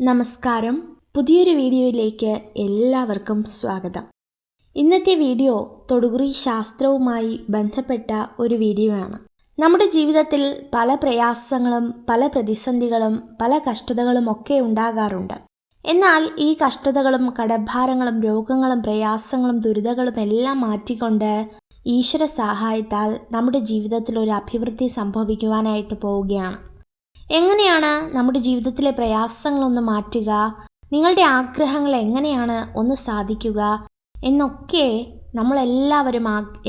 നമസ്കാരം. പുതിയൊരു വീഡിയോയിലേക്ക് എല്ലാവർക്കും സ്വാഗതം. ഇന്നത്തെ വീഡിയോ തൊടുകുറി ശാസ്ത്രവുമായി ബന്ധപ്പെട്ട ഒരു വീഡിയോ ആണ്. നമ്മുടെ ജീവിതത്തിൽ പല പ്രയാസങ്ങളും പല പ്രതിസന്ധികളും പല കഷ്ടതകളും ഒക്കെ ഉണ്ടാകാറുണ്ട്. എന്നാൽ ഈ കഷ്ടതകളും കടഭാരങ്ങളും രോഗങ്ങളും പ്രയാസങ്ങളും ദുരിതങ്ങളും എല്ലാം മാറ്റിക്കൊണ്ട് ഈശ്വര സഹായത്താൽ നമ്മുടെ ജീവിതത്തിൽ ഒരു അഭിവൃദ്ധി സംഭവിക്കുവാനായിട്ട് പോവുകയാണ്. എങ്ങനെയാണ് നമ്മുടെ ജീവിതത്തിലെ പ്രയാസങ്ങളൊന്ന് മാറ്റുക, നിങ്ങളുടെ ആഗ്രഹങ്ങൾ എങ്ങനെയാണ് ഒന്ന് സാധിക്കുക എന്നൊക്കെ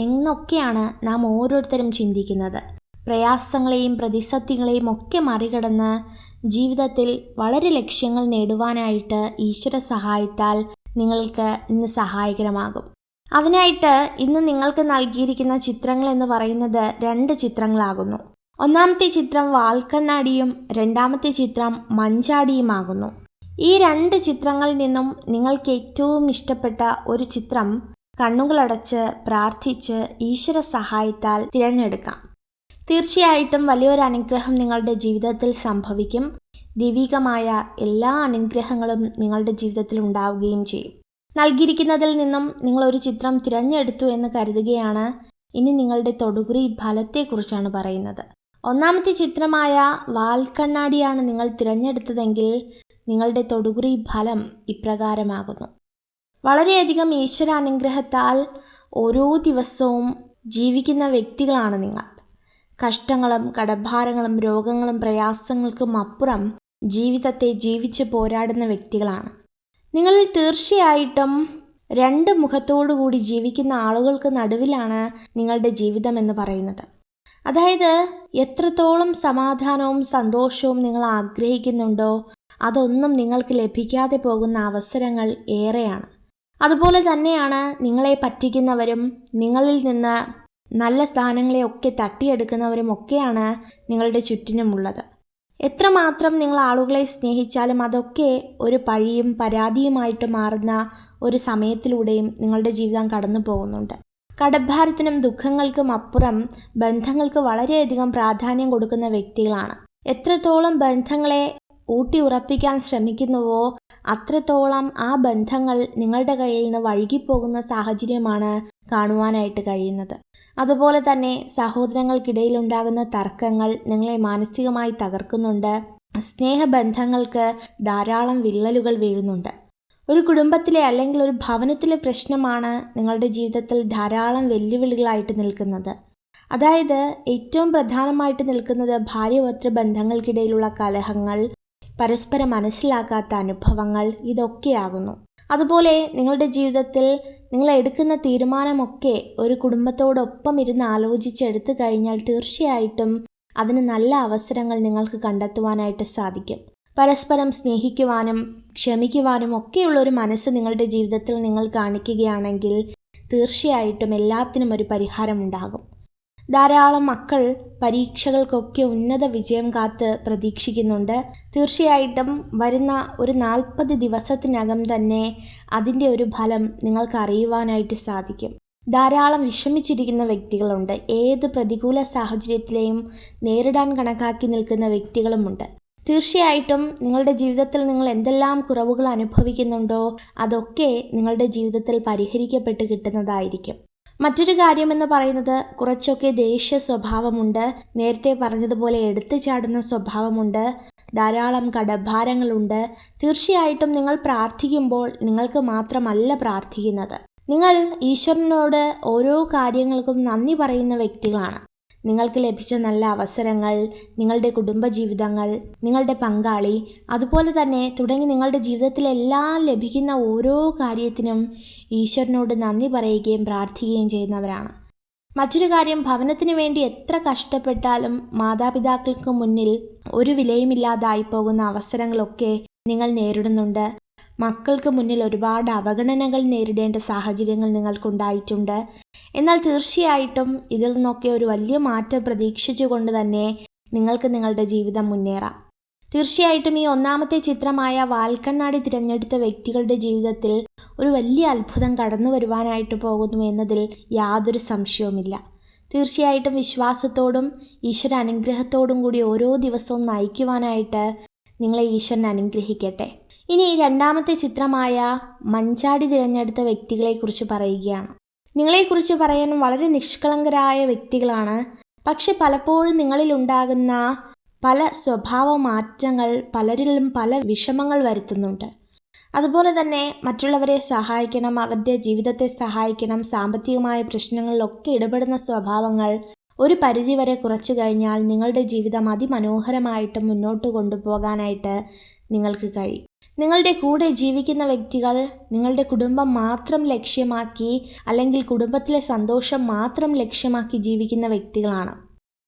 എന്നൊക്കെയാണ് നാം ഓരോരുത്തരും ചിന്തിക്കുന്നത്. പ്രയാസങ്ങളെയും പ്രതിസന്ധികളെയും ഒക്കെ മറികടന്ന് ജീവിതത്തിൽ വളരെ ലക്ഷ്യങ്ങൾ നേടുവാനായിട്ട് ഈശ്വര സഹായത്താൽ നിങ്ങൾക്ക് ഇന്ന് സഹായകരമാകും. അതിനായിട്ട് ഇന്ന് നിങ്ങൾക്ക് നൽകിയിരിക്കുന്ന ചിത്രങ്ങൾ എന്ന് പറയുന്നത് 2 ചിത്രങ്ങളാകുന്നു. ഒന്നാമത്തെ ചിത്രം വാൽക്കണ്ണാടിയും രണ്ടാമത്തെ ചിത്രം മഞ്ചാടിയുമാകുന്നു. ഈ 2 ചിത്രങ്ങളിൽ നിന്നും നിങ്ങൾക്ക് ഏറ്റവും ഇഷ്ടപ്പെട്ട ഒരു ചിത്രം കണ്ണുകളടച്ച് പ്രാർത്ഥിച്ച് ഈശ്വര സഹായത്താൽ തിരഞ്ഞെടുക്കാം. തീർച്ചയായിട്ടും വലിയൊരു അനുഗ്രഹം നിങ്ങളുടെ ജീവിതത്തിൽ സംഭവിക്കും. ദൈവികമായ എല്ലാ അനുഗ്രഹങ്ങളും നിങ്ങളുടെ ജീവിതത്തിൽ ഉണ്ടാവുകയും ചെയ്യും. നൽകിയിരിക്കുന്നതിൽ നിന്നും നിങ്ങളൊരു ചിത്രം തിരഞ്ഞെടുത്തു എന്ന് കരുതുകയാണ്. ഇനി നിങ്ങളുടെ തൊടുകുറി ഫലത്തെക്കുറിച്ചാണ് പറയുന്നത്. ഒന്നാമത്തെ ചിത്രമായ വാൽക്കണ്ണാടിയാണ് നിങ്ങൾ തിരഞ്ഞെടുത്തതെങ്കിൽ നിങ്ങളുടെ തൊടുകുറി ഫലം ഇപ്രകാരമാകുന്നു. വളരെയധികം ഈശ്വര അനുഗ്രഹത്താൽ ഓരോ ദിവസവും ജീവിക്കുന്ന വ്യക്തികളാണ് നിങ്ങൾ. കഷ്ടങ്ങളും കടഭാരങ്ങളും രോഗങ്ങളും പ്രയാസങ്ങൾക്കും അപ്പുറം ജീവിതത്തെ ജീവിച്ച് പോരാടുന്ന വ്യക്തികളാണ്. നിങ്ങളിൽ തീർച്ചയായിട്ടും 2 മുഖത്തോടു കൂടി ജീവിക്കുന്ന ആളുകൾക്ക് നടുവിലാണ് നിങ്ങളുടെ ജീവിതം എന്ന് പറയുന്നത്. അതായത് എത്രത്തോളം സമാധാനവും സന്തോഷവും നിങ്ങൾ ആഗ്രഹിക്കുന്നുണ്ടോ അതൊന്നും നിങ്ങൾക്ക് ലഭിക്കാതെ പോകുന്ന അവസരങ്ങൾ ഏറെയാണ്. അതുപോലെ തന്നെയാണ് നിങ്ങളെ പറ്റിക്കുന്നവരും നിങ്ങളിൽ നിന്ന് നല്ല സ്ഥാനങ്ങളെയൊക്കെ തട്ടിയെടുക്കുന്നവരും ഒക്കെയാണ് നിങ്ങളുടെ ചുറ്റിനുമുള്ളത്. എത്രമാത്രം നിങ്ങൾ ആളുകളെ സ്നേഹിച്ചാലും അതൊക്കെ ഒരു പഴിയും പരാതിയുമായിട്ട് മാറുന്ന ഒരു സമയത്തിലൂടെയും നിങ്ങളുടെ ജീവിതം കടന്നു പോകുന്നുണ്ട്. കടഭാരത്തിനും ദുഃഖങ്ങൾക്കും അപ്പുറം ബന്ധങ്ങൾക്ക് വളരെയധികം പ്രാധാന്യം കൊടുക്കുന്ന വ്യക്തികളാണ്. എത്രത്തോളം ബന്ധങ്ങളെ ഊട്ടി ഉറപ്പിക്കാൻ ശ്രമിക്കുന്നുവോ അത്രത്തോളം ആ ബന്ധങ്ങൾ നിങ്ങളുടെ കയ്യിൽ നിന്ന് വഴുകിപ്പോകുന്ന സാഹചര്യമാണ് കാണുവാനായിട്ട് കഴിയുന്നത്. അതുപോലെ തന്നെ സഹോദരങ്ങൾക്കിടയിലുണ്ടാകുന്ന തർക്കങ്ങൾ നിങ്ങളെ മാനസികമായി തകർക്കുന്നുണ്ട്. സ്നേഹബന്ധങ്ങൾക്ക് ധാരാളം വിള്ളലുകൾ വീഴുന്നുണ്ട്. ഒരു കുടുംബത്തിലെ അല്ലെങ്കിൽ ഒരു ഭവനത്തിലെ പ്രശ്നമാണ് നിങ്ങളുടെ ജീവിതത്തിൽ ധാരാളം വെല്ലുവിളികളായിട്ട് നിൽക്കുന്നത്. അതായത് ഏറ്റവും പ്രധാനമായിട്ട് നിൽക്കുന്നത് ഭാര്യ-ഭർതൃ ബന്ധങ്ങൾക്കിടയിലുള്ള കലഹങ്ങൾ, പരസ്പരം മനസ്സിലാക്കാത്ത അനുഭവങ്ങൾ, ഇതൊക്കെയാകുന്നു. അതുപോലെ നിങ്ങളുടെ ജീവിതത്തിൽ നിങ്ങൾ എടുക്കുന്ന തീരുമാനമൊക്കെ ഒരു കുടുംബത്തോടൊപ്പം ഇരുന്ന് ആലോചിച്ചെടുത്തു കഴിഞ്ഞാൽ തീർച്ചയായിട്ടും അതിന് നല്ല അവസരങ്ങൾ നിങ്ങൾക്ക് കണ്ടെത്തുവാനായിട്ട് സാധിക്കും. പരസ്പരം സ്നേഹിക്കുവാനും ക്ഷമിക്കുവാനും ഒക്കെയുള്ളൊരു മനസ്സ് നിങ്ങളുടെ ജീവിതത്തിൽ നിങ്ങൾ കാണിക്കുകയാണെങ്കിൽ തീർച്ചയായിട്ടും എല്ലാത്തിനും ഒരു പരിഹാരമുണ്ടാകും. ധാരാളം മക്കൾ പരീക്ഷകൾക്കൊക്കെ ഉന്നത വിജയം കാത്ത് പ്രതീക്ഷിക്കുന്നുണ്ട്. തീർച്ചയായിട്ടും വരുന്ന ഒരു 40 ദിവസത്തിനകം തന്നെ അതിൻ്റെ ഒരു ഫലം നിങ്ങൾക്ക് അറിയുവാനായിട്ട് സാധിക്കും. ധാരാളം വിഷമിച്ചിരിക്കുന്ന വ്യക്തികളുണ്ട്. ഏത് പ്രതികൂല സാഹചര്യത്തിലെയും നേരിടാൻ കണക്കാക്കി നിൽക്കുന്ന വ്യക്തികളുമുണ്ട്. തീർച്ചയായിട്ടും നിങ്ങളുടെ ജീവിതത്തിൽ നിങ്ങൾ എന്തെല്ലാം കുറവുകൾ അനുഭവിക്കുന്നുണ്ടോ അതൊക്കെ നിങ്ങളുടെ ജീവിതത്തിൽ പരിഹരിക്കപ്പെട്ട് കിട്ടുന്നതായിരിക്കും. മറ്റൊരു കാര്യമെന്ന് പറയുന്നത് കുറച്ചൊക്കെ ദേഷ്യ സ്വഭാവമുണ്ട്. നേരത്തെ പറഞ്ഞതുപോലെ എടുത്തു ചാടുന്ന സ്വഭാവമുണ്ട്. ധാരാളം കടഭാരങ്ങളുണ്ട്. തീർച്ചയായിട്ടും നിങ്ങൾ പ്രാർത്ഥിക്കുമ്പോൾ നിങ്ങൾക്ക് മാത്രമല്ല പ്രാർത്ഥിക്കുന്നത്. നിങ്ങൾ ഈശ്വരനോട് ഓരോ കാര്യങ്ങൾക്കും നന്ദി പറയുന്ന വ്യക്തികളാണ്. നിങ്ങൾക്ക് ലഭിച്ച നല്ല അവസരങ്ങൾ, നിങ്ങളുടെ കുടുംബജീവിതങ്ങൾ, നിങ്ങളുടെ പങ്കാളി, അതുപോലെ തന്നെ തുടങ്ങി നിങ്ങളുടെ ജീവിതത്തിലെല്ലാം ലഭിക്കുന്ന ഓരോ കാര്യത്തിനും ഈശ്വരനോട് നന്ദി പറയുകയും പ്രാർത്ഥിക്കുകയും ചെയ്യുന്നവരാണ്. മറ്റൊരു കാര്യം, ഭവനത്തിന് വേണ്ടി എത്ര കഷ്ടപ്പെട്ടാലും മാതാപിതാക്കൾക്ക് മുന്നിൽ ഒരു വിലയുമില്ലാതായി പോകുന്ന അവസരങ്ങളൊക്കെ നിങ്ങൾ നേരിടുന്നുണ്ട്. മക്കൾക്ക് മുന്നിൽ ഒരുപാട് അവഗണനകൾ നേരിടേണ്ട സാഹചര്യങ്ങൾ നിങ്ങൾക്കുണ്ടായിട്ടുണ്ട്. എന്നാൽ തീർച്ചയായിട്ടും ഇതിൽ നിന്നൊക്കെ ഒരു വലിയ മാറ്റം പ്രതീക്ഷിച്ചുകൊണ്ട് തന്നെ നിങ്ങൾക്ക് നിങ്ങളുടെ ജീവിതം മുന്നേറാം. തീർച്ചയായിട്ടും ഈ ഒന്നാമത്തെ ചിത്രമായ വാൽക്കണ്ണാടി തിരഞ്ഞെടുത്ത വ്യക്തികളുടെ ജീവിതത്തിൽ ഒരു വലിയ അത്ഭുതം കടന്നു വരുവാനായിട്ട് പോകുന്നു എന്നതിൽ യാതൊരു സംശയവുമില്ല. തീർച്ചയായിട്ടും വിശ്വാസത്തോടും ഈശ്വര അനുഗ്രഹത്തോടും കൂടി ഓരോ ദിവസവും നയിക്കുവാനായിട്ട് നിങ്ങളെ ഈശ്വരൻ അനുഗ്രഹിക്കട്ടെ. ഇനി രണ്ടാമത്തെ ചിത്രമായ മഞ്ചാടി തിരഞ്ഞെടുത്ത വ്യക്തികളെക്കുറിച്ച് പറയുകയാണ്. നിങ്ങളെക്കുറിച്ച് പറയാൻ വളരെ നിഷ്കളങ്കരായ വ്യക്തികളാണ്. പക്ഷെ പലപ്പോഴും നിങ്ങളിലുണ്ടാകുന്ന പല സ്വഭാവ മാറ്റങ്ങൾ പലരിലും പല വിഷമങ്ങൾ വരുത്തുന്നുണ്ട്. അതുപോലെ തന്നെ മറ്റുള്ളവരെ സഹായിക്കണം, അവരുടെ ജീവിതത്തെ സഹായിക്കണം, സാമ്പത്തികമായ പ്രശ്നങ്ങളിലൊക്കെ ഇടപെടുന്ന സ്വഭാവങ്ങൾ ഒരു പരിധിവരെ കുറച്ചു കഴിഞ്ഞാൽ നിങ്ങളുടെ ജീവിതം അതിമനോഹരമായിട്ട് മുന്നോട്ട് കൊണ്ടുപോകാനായിട്ട് നിങ്ങൾക്ക് കഴിയും. നിങ്ങളുടെ കൂടെ ജീവിക്കുന്ന വ്യക്തികൾ നിങ്ങളുടെ കുടുംബം മാത്രം ലക്ഷ്യമാക്കി അല്ലെങ്കിൽ കുടുംബത്തിലെ സന്തോഷം മാത്രം ലക്ഷ്യമാക്കി ജീവിക്കുന്ന വ്യക്തികളാണ്.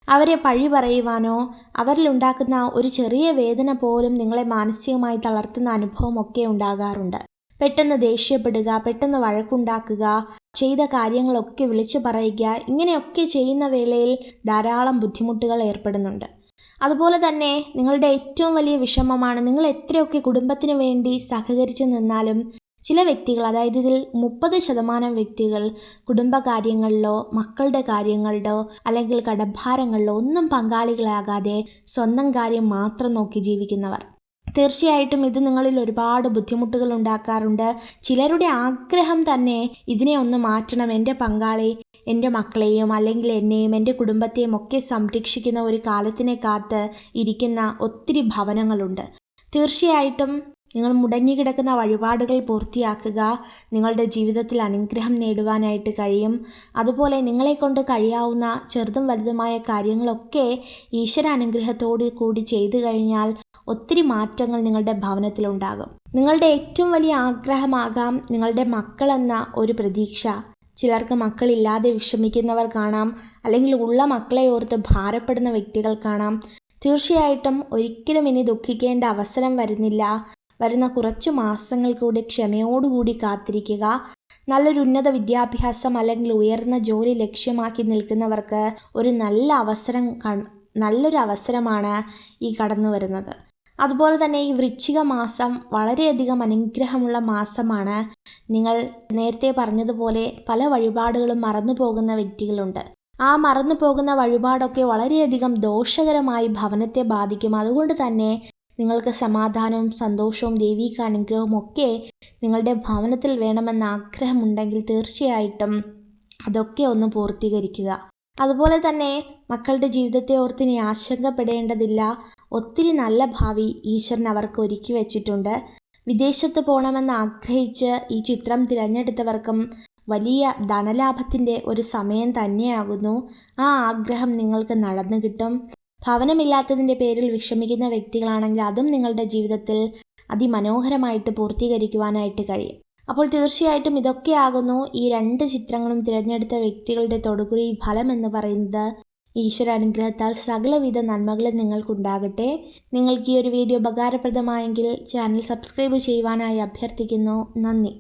അവരെ പഴി പറയുവാനോ അവരിലുണ്ടാക്കുന്ന ഒരു ചെറിയ വേദന പോലും നിങ്ങളെ മാനസികമായി തളർത്തുന്ന അനുഭവമൊക്കെ ഉണ്ടാകാറുണ്ട്. പെട്ടെന്ന് ദേഷ്യപ്പെടുക, പെട്ടെന്ന് വഴക്കുണ്ടാക്കുക, ചെയ്ത കാര്യങ്ങളൊക്കെ വിളിച്ചു പറയുക, ഇങ്ങനെയൊക്കെ ചെയ്യുന്ന വേളയിൽ ധാരാളം ബുദ്ധിമുട്ടുകൾ ഏർപ്പെടുന്നുണ്ട്. അതുപോലെ തന്നെ നിങ്ങളുടെ ഏറ്റവും വലിയ വിഷമമാണ് നിങ്ങൾ എത്രയൊക്കെ കുടുംബത്തിന് വേണ്ടി സഹകരിച്ച് നിന്നാലും ചില വ്യക്തികൾ, അതായത് ഇതിൽ 30% വ്യക്തികൾ കുടുംബകാര്യങ്ങളിലോ മക്കളുടെ കാര്യങ്ങളിലോ അല്ലെങ്കിൽ കടഭാരങ്ങളിലോ ഒന്നും പങ്കാളികളാകാതെ സ്വന്തം കാര്യം മാത്രം നോക്കി ജീവിക്കുന്നവർ. തീർച്ചയായിട്ടും ഇത് നിങ്ങളിൽ ഒരുപാട് ബുദ്ധിമുട്ടുകൾ ഉണ്ടാക്കാറുണ്ട്. ചിലരുടെ ആഗ്രഹം തന്നെ ഇതിനെ ഒന്ന് മാറ്റണം, എൻ്റെ പങ്കാളി എൻ്റെ മക്കളെയും അല്ലെങ്കിൽ എന്നെയും എൻ്റെ കുടുംബത്തെയും ഒക്കെ സംരക്ഷിക്കുന്ന ഒരു കാലത്തിനെ കാത്ത് ഇരിക്കുന്ന ഒത്തിരി ഭവനങ്ങളുണ്ട്. തീർച്ചയായിട്ടും നിങ്ങൾ മുടങ്ങിക്കിടക്കുന്ന വഴിപാടുകൾ പൂർത്തിയാക്കുക. നിങ്ങളുടെ ജീവിതത്തിൽ അനുഗ്രഹം നേടുവാനായിട്ട് കഴിയും. അതുപോലെ നിങ്ങളെക്കൊണ്ട് കഴിയാവുന്ന ചെറുതും വലുതുമായ കാര്യങ്ങളൊക്കെ ഈശ്വര അനുഗ്രഹത്തോടു കൂടി ചെയ്തു കഴിഞ്ഞാൽ ഒത്തിരി മാറ്റങ്ങൾ നിങ്ങളുടെ ഭവനത്തിലുണ്ടാകും. നിങ്ങളുടെ ഏറ്റവും വലിയ ആഗ്രഹമാകാം നിങ്ങളുടെ മക്കളെന്ന ഒരു പ്രതീക്ഷ. ചിലർക്ക് മക്കളില്ലാതെ വിഷമിക്കുന്നവർ കാണാം, അല്ലെങ്കിൽ ഉള്ള മക്കളെ ഓർത്ത് ഭാരപ്പെടുന്ന വ്യക്തികൾ കാണാം. തീർച്ചയായിട്ടും ഒരിക്കലും ഇനി ദുഃഖിക്കേണ്ട അവസരം വരുന്നില്ല. വരുന്ന കുറച്ചു മാസങ്ങൾ കൂടി ക്ഷമയോടുകൂടി കാത്തിരിക്കുക. നല്ലൊരു ഉന്നത വിദ്യാഭ്യാസം അല്ലെങ്കിൽ ഉയർന്ന ജോലി ലക്ഷ്യമാക്കി നിൽക്കുന്നവർക്ക് ഒരു നല്ലൊരു അവസരമാണ് ഈ കടന്നു വരുന്നത്. അതുപോലെ തന്നെ ഈ വൃശ്ചിക മാസം വളരെയധികം അനുഗ്രഹമുള്ള മാസമാണ്. നിങ്ങൾ നേരത്തെ പറഞ്ഞതുപോലെ പല വഴിപാടുകളും മറന്നു പോകുന്ന വ്യക്തികളുണ്ട്. ആ മറന്നു പോകുന്ന വഴിപാടൊക്കെ വളരെയധികം ദോഷകരമായി ഭവനത്തെ ബാധിക്കും. അതുകൊണ്ട് തന്നെ നിങ്ങൾക്ക് സമാധാനവും സന്തോഷവും ദൈവിക അനുഗ്രഹവും ഒക്കെ നിങ്ങളുടെ ഭവനത്തിൽ വേണമെന്ന ആഗ്രഹമുണ്ടെങ്കിൽ തീർച്ചയായിട്ടും അതൊക്കെ ഒന്ന് പൂർത്തീകരിക്കുക. അതുപോലെ തന്നെ മക്കളുടെ ജീവിതത്തെ ഓർത്ത് ഇനി ആശങ്കപ്പെടേണ്ടതില്ല. ഒത്തിരി നല്ല ഭാവി ഈശ്വരൻ അവർക്ക് ഒരുക്കി വെച്ചിട്ടുണ്ട്. വിദേശത്ത് പോകണമെന്ന് ആഗ്രഹിച്ച് ഈ ചിത്രം തിരഞ്ഞെടുത്തവർക്കും വലിയ ധനലാഭത്തിൻ്റെ ഒരു സമയം തന്നെയാകുന്നു. ആ ആഗ്രഹം നിങ്ങൾക്ക് നടന്നു കിട്ടും. ഭവനമില്ലാത്തതിൻ്റെ പേരിൽ വിഷമിക്കുന്ന വ്യക്തികളാണെങ്കിൽ അതും നിങ്ങളുടെ ജീവിതത്തിൽ അതിമനോഹരമായിട്ട് പൂർത്തീകരിക്കുവാനായിട്ട് കഴിയും. അപ്പോൾ തീർച്ചയായിട്ടും ഇതൊക്കെയാകുന്നു ഈ 2 ചിത്രങ്ങളും തിരഞ്ഞെടുത്ത വ്യക്തികളുടെ തൊടുകുറി ഫലം എന്ന് പറയുന്നത്. ഈശ്വര അനുഗ്രഹത്താൽ സകലവിധ നന്മകളും നിങ്ങൾക്കുണ്ടാകട്ടെ. നിങ്ങൾക്ക് ഈ ഒരു വീഡിയോ ഉപകാരപ്രദമായെങ്കിൽ ചാനൽ സബ്സ്ക്രൈബ് ചെയ്യുവാനായി അഭ്യർത്ഥിക്കുന്നു. നന്ദി.